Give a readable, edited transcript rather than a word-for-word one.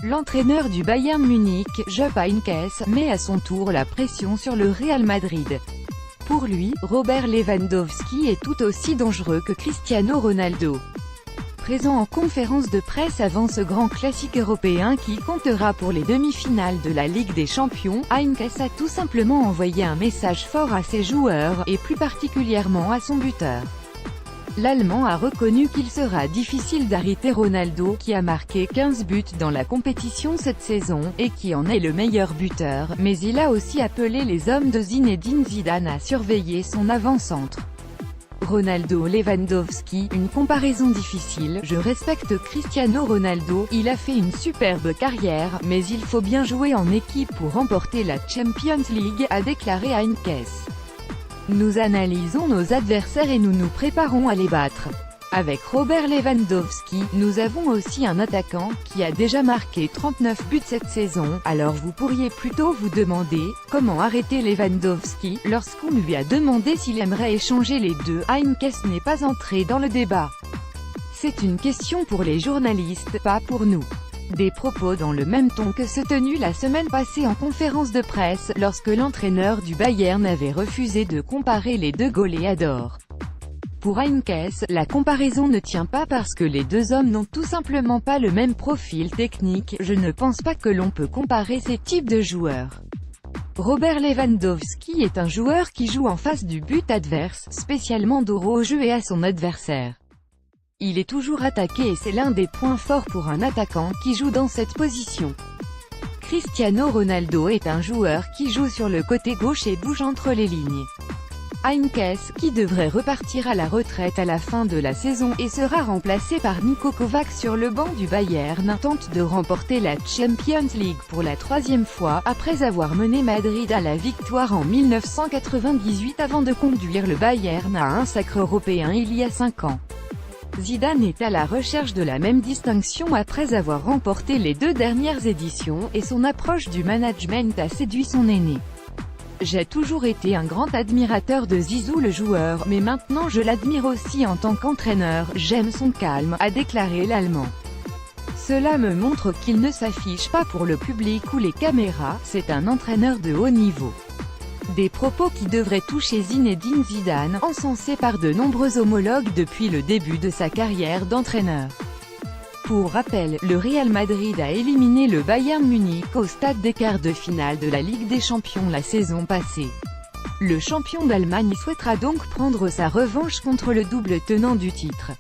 L'entraîneur du Bayern Munich, Jupp Heynckes, met à son tour la pression sur le Real Madrid. Pour lui, Robert Lewandowski est tout aussi dangereux que Cristiano Ronaldo. Présent en conférence de presse avant ce grand classique européen qui comptera pour les demi-finales de la Ligue des Champions, Heynckes a tout simplement envoyé un message fort à ses joueurs, et plus particulièrement à son buteur. L'Allemand a reconnu qu'il sera difficile d'arrêter Ronaldo, qui a marqué 15 buts dans la compétition cette saison, et qui en est le meilleur buteur, mais il a aussi appelé les hommes de Zinedine Zidane à surveiller son avant-centre. Ronaldo-Lewandowski, une comparaison difficile, je respecte Cristiano Ronaldo, il a fait une superbe carrière, mais il faut bien jouer en équipe pour remporter la Champions League, a déclaré Heynckes. Nous analysons nos adversaires et nous nous préparons à les battre. Avec Robert Lewandowski, nous avons aussi un attaquant, qui a déjà marqué 39 buts cette saison, alors vous pourriez plutôt vous demander, comment arrêter Lewandowski, lorsqu'on lui a demandé s'il aimerait échanger les deux, Heynckes n'est pas entré dans le débat. C'est une question pour les journalistes, pas pour nous. Des propos dans le même ton que ceux tenus la semaine passée en conférence de presse, lorsque l'entraîneur du Bayern avait refusé de comparer les deux goléadors. Pour Heynckes, la comparaison ne tient pas parce que les deux hommes n'ont tout simplement pas le même profil technique, je ne pense pas que l'on peut comparer ces types de joueurs. Robert Lewandowski est un joueur qui joue en face du but adverse, spécialement dos au jeu et à son adversaire. Il est toujours attaqué et c'est l'un des points forts pour un attaquant qui joue dans cette position. Cristiano Ronaldo est un joueur qui joue sur le côté gauche et bouge entre les lignes. Heynckes, qui devrait repartir à la retraite à la fin de la saison, et sera remplacé par Niko Kovac sur le banc du Bayern, tente de remporter la Champions League pour la troisième fois, après avoir mené Madrid à la victoire en 1998 avant de conduire le Bayern à un sacre européen il y a 5 ans. Zidane est à la recherche de la même distinction après avoir remporté les 2 dernières éditions, et son approche du management a séduit son aîné. J'ai toujours été un grand admirateur de Zizou le joueur, mais maintenant je l'admire aussi en tant qu'entraîneur, j'aime son calme, a déclaré l'Allemand. Cela me montre qu'il ne s'affiche pas pour le public ou les caméras, c'est un entraîneur de haut niveau. Des propos qui devraient toucher Zinedine Zidane, encensé par de nombreux homologues depuis le début de sa carrière d'entraîneur. Pour rappel, le Real Madrid a éliminé le Bayern Munich au stade des quarts de finale de la Ligue des Champions la saison passée. Le champion d'Allemagne souhaitera donc prendre sa revanche contre le double tenant du titre.